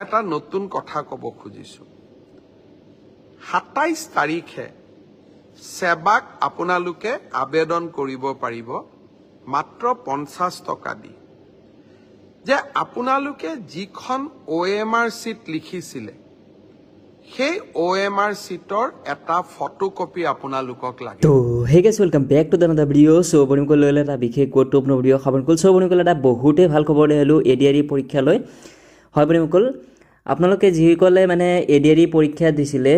এটা নতুন কথা কব খুজিছো 27 তাৰিখে সেৱাক আপোনালোকে আবেদন কৰিব পাৰিব মাত্ৰ 50 টকা দি যে আপোনালোকে যিখন OMR সিট লিখিছিলে সেই OMR সিটৰ এটা ফটোকপি আপোনালোকক লাগে তো hey guys welcome back to the video so বনিকল ললে এটা বিশেষ গুৰুত্বপূৰ্ণ ভিডিও খাবন কল সো বনিকল এটা বহুতে ভাল খবৰ দেহলো এডিআৰই পৰীক্ষা লৈ হয় বনিকল আপোনালোকে যিকলে মানে এডিআৰই পৰীক্ষা দিছিলে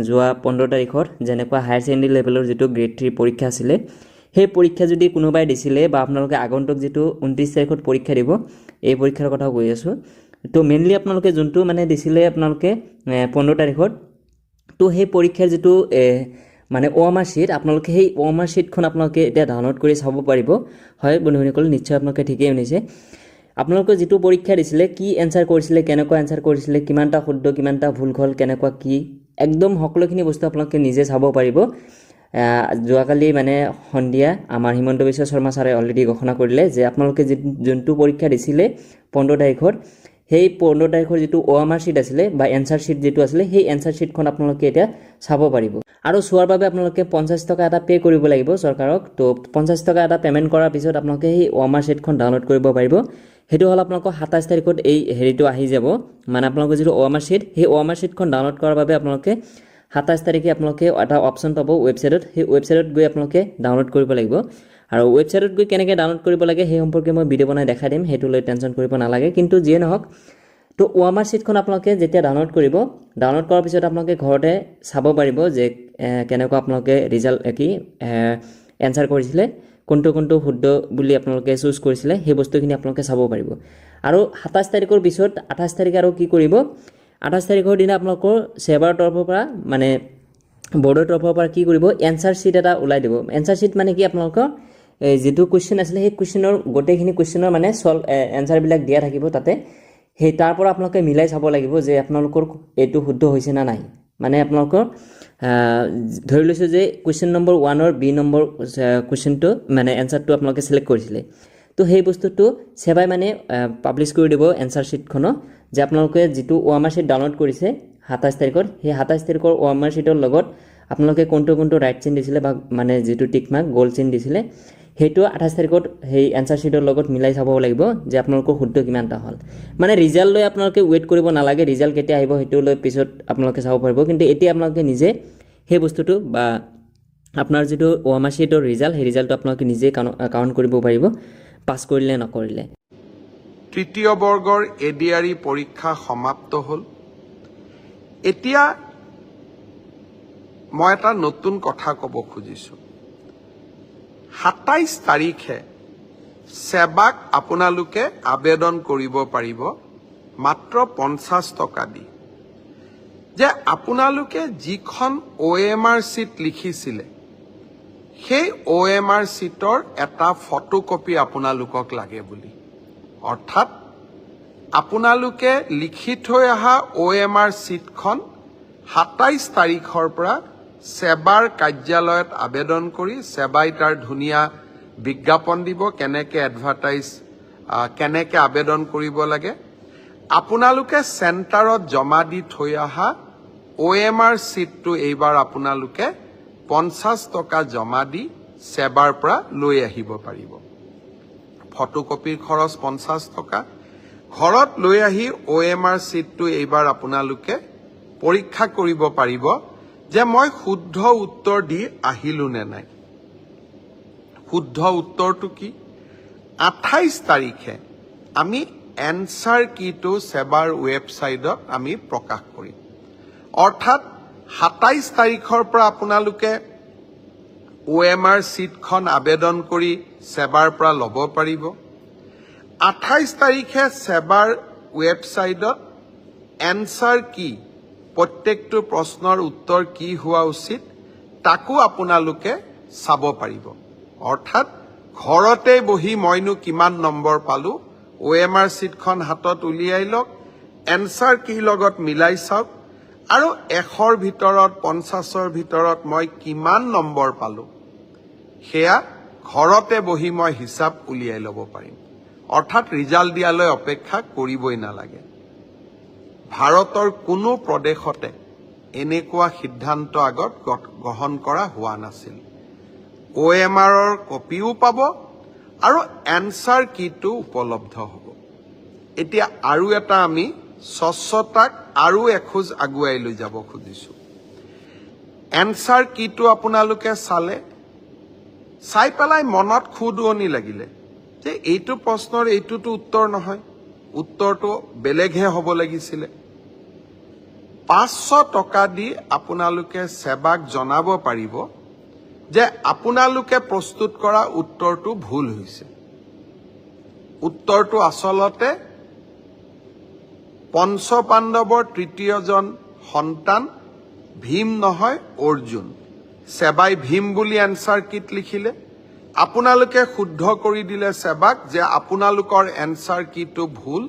যোৱা 15 তাৰিখৰ যেনেকুৱা হায়াৰ সেকেন্ডাৰী লেভেলৰ যেটো গ্ৰেড 3 পৰীক্ষা আছিল সেই পৰীক্ষা যদি কোনোবাই দিছিলে বা আপোনালোকে আগন্তুক যেটো 29 তাৰিখত পৰীক্ষা দিব এই পৰীক্ষাৰ কথা কৈ আছো তো মেইনলি আপোনালোকে যোনটো মানে দিছিলে আপোনালোকে 15 তাৰিখত তো সেই পৰীক্ষাৰ যেটো মানে OMR sheet আপোনালোকে সেই OMR sheet খন আপোনালোকে এটা ডাউনলোড কৰি চাব পাৰিব হয় বন্ধুসকল নিশ্চয় আপোনালোকে ঠিকই শুনিছে আপোনালোকে যেটো পৰীক্ষা দিছিলে কি এনসাৰ কৰিছিলে কেনেকুৱা এনসাৰ কৰিছিলে কিমানটা শুদ্ধ কিমানটা ভুল হ'ল কেনেকুৱা কি একদম সকলোখিনি বস্তু আপোনালোকে নিজে চাব পাৰিব যোৱাকালি মানে সন্ধিয়া আমাৰ হিমন্ত বিশ্ব শৰ্মা ছাৰে অলৰেডি ঘোষণা কৰিলে যে আপোনালোকে যোনটো পৰীক্ষা দিছিলে 15 তাৰিখৰ সেই 15 তাৰিখৰ যেটো OMR sheet আছিল বা এনসাৰ sheet যেটো আছিল সেই এনসাৰ sheet খন আপোনালোকে এটা চাব পাৰিব আৰু সোৱাৰ বাবে আপোনালোকে 50 টকা এটা পে কৰিব লাগিব চৰকাৰক তো 50 টকা এটা পেমেন্ট কৰাৰ পিছত আপোনালোকে সেই OMR sheet খন ডাউনলোড কৰিব পাৰিব হেতু হল আপোনালোকৰ 27 তাৰিখত এই হেৰিটো আহি যাব মানে আপোনালোকৰ যেটো OMR sheet সেই OMR sheet খন ডাউনলোড কৰাৰ বাবে আপোনালোকে 27 তাৰিখে আপোনালোকে এটা অপচন পাব ওয়েবসাইটত সেই ওয়েবসাইটত গৈ আপোনালোকে ডাউনলোড কৰিব লাগিব আৰু ওয়েবসাইটত গৈ কেনেকৈ ডাউনলোড কৰিব লাগে সেই সম্পৰ্কে মই ভিডিও বনাই দেখাই দিম হেতু লৈ টেনচন কৰিব নালাগে কিন্তু যিয়ে নহওক তো OMR sheet খন আপোনালোকে যেতিয়া ডাউনলোড কৰিব ডাউনলোড কৰাৰ পিছত আপোনালোকে ঘৰতে চাব পাৰিব যে কেনেকুৱা আপোনালোকে ৰিজাল্ট কি এনসাৰ কৰিছিলে কোনটো শুদ্ধ বুলি আপোনালোকে চুজ কৰিছিলে সেই বস্তুখিনি আপোনালোকে চাব পাৰিব আৰু 27 তাৰিখৰ পিছত 28 তাৰিখ আৰু কি কৰিব 28 তাৰিখৰ দিনা আপোনালোকৰ সেৱাৰ তৰফৰ পৰা মানে বৰ্ডৰ তৰফৰ পৰা কি কৰিব এনসাৰ sheet এটা উলাই দিব এনসাৰ sheet মানে কি আপোনালোকৰ যেটো কোৱেশ্চন আছিল সেই কোৱেশ্চনৰ গোটেইখিনি কোৱেশ্চনৰ মানে সলভ এনসাৰ বিলাক দিয়া থাকিব তাতে সেই তাৰ পৰা আপোনালোকে মিলাই চাব লাগিব যে আপোনালোকৰ এটো শুদ্ধ হৈছে না নাই মানে আপোনালোকৰ ধৰি লৈছো যে কোৱেশ্চন নম্বৰ 1 অৰ বি নম্বৰ কোৱেশ্চনটো মানে এনসাৰটো আপোনালোকে সিলেক্ট কৰিছিলে তো সেই বস্তুটো সেবাই মানে পাবলিশ কৰি দিব এনসাৰ sheet খনো যে আপোনালোকে যেটো OMR sheet ডাউনলোড কৰিছে 27 তাৰিখৰ সেই 27 তাৰিখৰ OMR sheetৰ লগত আপোনালোকে কোনটো ৰাইট চিন দিছিলে বা মানে যেটো টিক মাৰ্ক গোল চিন দিছিলে হেতু 28 তাৰিখত সেই এনসাৰ sheetৰ লগত মিলাই চাব লাগিব যে আপোনালোকৰ শুদ্ধ কিমানটা হল মানে ৰিজাল্ট লৈ আপোনালোকে ওয়েট কৰিব নালাগে ৰিজাল্ট কেতিয়া আহিব হেতু লৈ পিছত আপোনালোকে চাব পাৰিব কিন্তু এতিয়া আপোনালোকে নিজে সেই বস্তুটো বা আপোনাৰ যেটো OMR sheetৰ ৰিজাল্ট সেই ৰিজাল্টটো আপোনালোকে নিজে কাউন্ট কৰিব পাৰিব পাস কৰিলে নকৰিলে তৃতীয় বৰ্গৰ এডিআৰই পৰীক্ষা সমাপ্ত হল এতিয়া মই এটা নতুন কথা কব খুজিছো 27 তাৰিখে সেৱাক আপোনালোকে আবেদন কৰিব পাৰিব মাত্ৰ 50 টকা দি যে আপোনালোকে যিখন OMR sheet লিখিছিলে সেই OMR sheetৰ এটা ফটোকপি আপোনালোকক লাগে বুলি অৰ্থাৎ আপোনালোকে লিখি থৈ অহা OMR sheet খন 27 তাৰিখৰ পৰা সেৱাৰ কাৰ্যালয়ত আবেদন কৰি সেৱাই তাৰ ধুনিয়া বিজ্ঞাপন দিব কেনেকে এডভাৰটাইজ কেনেকে আবেদন কৰিব লাগে আপোনালোকে সেন্টাৰত জমা দি থৈ অহা OMR sheetটো এইবাৰ আপোনালোকে 50 টকা জমা দি সেৱাৰ পৰা লৈ আহিব পাৰিব ফটোকপিৰ খৰচ 50 টকা ঘৰত লৈ আহি OMR sheetটো এইবাৰ আপোনালোকে পৰীক্ষা কৰিব পাৰিব যে মই শুদ্ধ উত্তৰ দি আহিলো নে নাই শুদ্ধ উত্তৰটো কি 28 তাৰিখে আমি এনসাৰ কিটো সেৱাৰ ওয়েবসাইটত আমি প্ৰকাশ কৰিম অৰ্থাৎ 27 তাৰিখৰ পৰা আপোনালোকে OMR sheet খন আবেদন কৰি সেৱাৰ পৰা লব পাৰিব 28 তাৰিখে সেৱাৰ ওয়েবসাইটত এনসাৰ কি প্ৰত্যেকটো প্ৰশ্নৰ উত্তৰ কি হোৱা উচিত তাকো আপোনালোকে চাব পাৰিব অৰ্থাৎ ঘৰতে বহি মইনো কিমান নম্বৰ পালো OMR sheet খন হাতত উলিয়াই লওক এনসাৰ কি লগত মিলাই চাওক আৰু 100ৰ ভিতৰত 50ৰ ভিতৰত মই কিমান নম্বৰ পালো হেয়া ঘৰতে বহি মই হিসাব উলিয়াই লব পাৰিম অৰ্থাৎ ৰিজাল্ট দিয়ালৈ অপেক্ষা কৰিবই নালাগে ভাৰতৰ কোনো প্ৰদেশতে এনেকুৱা সিদ্ধান্ত আগত গ্ৰহণ কৰা হোৱা নাছিল। OMRৰ কপিও পাব আৰু এনচাৰ কিটো উপলব্ধ হ'ব। এতিয়া আৰু এটা আমি স্বচ্ছতাক আৰু এখোজ আগুৱাই লৈ যাব খুজিছোঁ। এনচাৰ কিটো আপোনালোকে চাই পেলাই মনত খুদুৱনি লাগিলে যে এইটো প্ৰশ্নৰ এইটোতো উত্তৰ নহয়, উত্তৰটো বেলেগহে হ'ব লাগিছিলে। 500 টকা দি আপোনালোকে সেৱাক জনাব পাৰিব যে আপোনালোকে প্ৰস্তুত কৰা উত্তৰটো ভুল হৈছে। উত্তৰটো আচলতে পঞ্চপাণ্ডৱৰ তৃতীয়জন সন্তান ভীম নহয় অৰ্জুন। সেৱাই ভীম বুলি এনচাৰ কিট লিখিলে। আপোনালোকে শুদ্ধ কৰি দিলে সেৱাক যে আপোনালোকৰ এনচাৰ কিটো ভুল।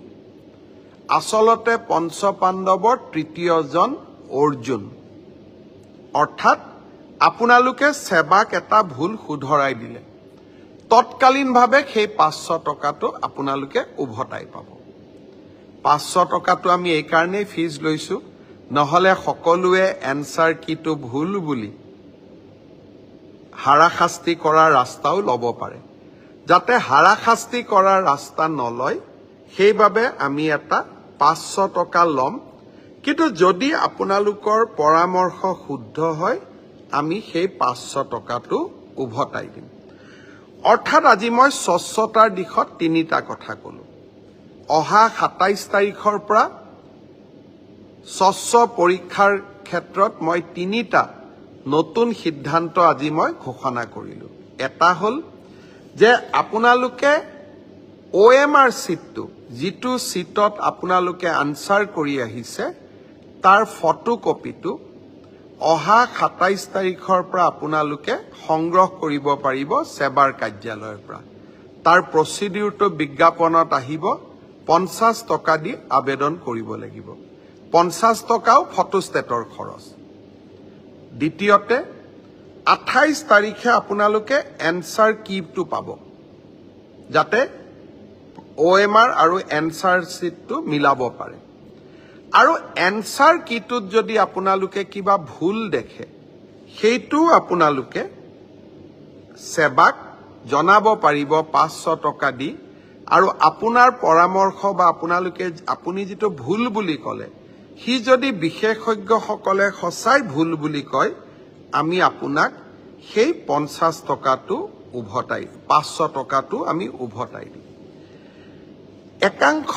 আচলতে পঞ্চপাণ্ডৱৰ তৃতীয়জন অৰ্জুন। অৰ্থাৎ আপোনালোকে সেৱাক এটা ভুল শুধৰাই দিলে। তৎকালীনভাৱে সেই 500 টকাটো আপোনালোকে উভতাই পাব। 500 টকাটো আমি এই কাৰণেই ফিজ লৈছোঁ, নহ'লে সকলোৱে এনচাৰ কিটো ভুল বুলি হাৰাশাস্তি কৰাৰ ৰাস্তাও ল'ব পাৰে। যাতে হাৰাশাস্তি কৰাৰ ৰাস্তা নলয়, সেইবাবে আমি এটা 500 টকা ল'ম। কিন্তু যদি আপোনালোকৰ পৰামৰ্শ শুদ্ধ হয়, আমি সেই 500 টকাটো উভতাই দিম। অৰ্থাৎ আজি মই স্বচ্ছতাৰ দিশত 3টা কথা ক'লো। অহা 27 তাৰিখৰ পৰা স্বচ্ছ পৰীক্ষাৰ ক্ষেত্ৰত মই 3টা নতুন সিদ্ধান্ত আজি মই ঘোষণা কৰিলোঁ। এটা হ'ল যে আপোনালোকে OMR চিটটো, যিটো চিটত আপোনালোকে আনচাৰ কৰি আহিছে, তাৰ ফটোকপিটো অহা 27 তাৰিখৰ পৰা আপোনালোকে সংগ্ৰহ কৰিব পাৰিব সেৱাৰ কাৰ্যালয়ৰ পৰা। তাৰ প্ৰচিডিউৰটো বিজ্ঞাপনত আহিব। 50 টকা দি আবেদন কৰিব লাগিব। 50 টকাও ফটোষ্টেটৰ খৰচ। দ্বিতীয়তে 28 তাৰিখে আপোনালোকে এনচাৰ কিটো পাব, যাতে OMR আৰু এনচাৰ চিটটো মিলাব পাৰে। আৰু এনচাৰ কিটোত যদি আপোনালোকে কিবা ভুল দেখে, সেইটো আপোনালোকে সেৱাক জনাব পাৰিব 500 টকা দি। আৰু আপোনাৰ পৰামৰ্শ বা আপুনি যিটো ভুল বুলি ক'লে, সি যদি বিশেষজ্ঞসকলে সঁচাই ভুল বুলি কয়, আমি আপোনাক সেই 50 টকাটো উভতাই, 500 টকাটো আমি উভতাই দিম। একাংশ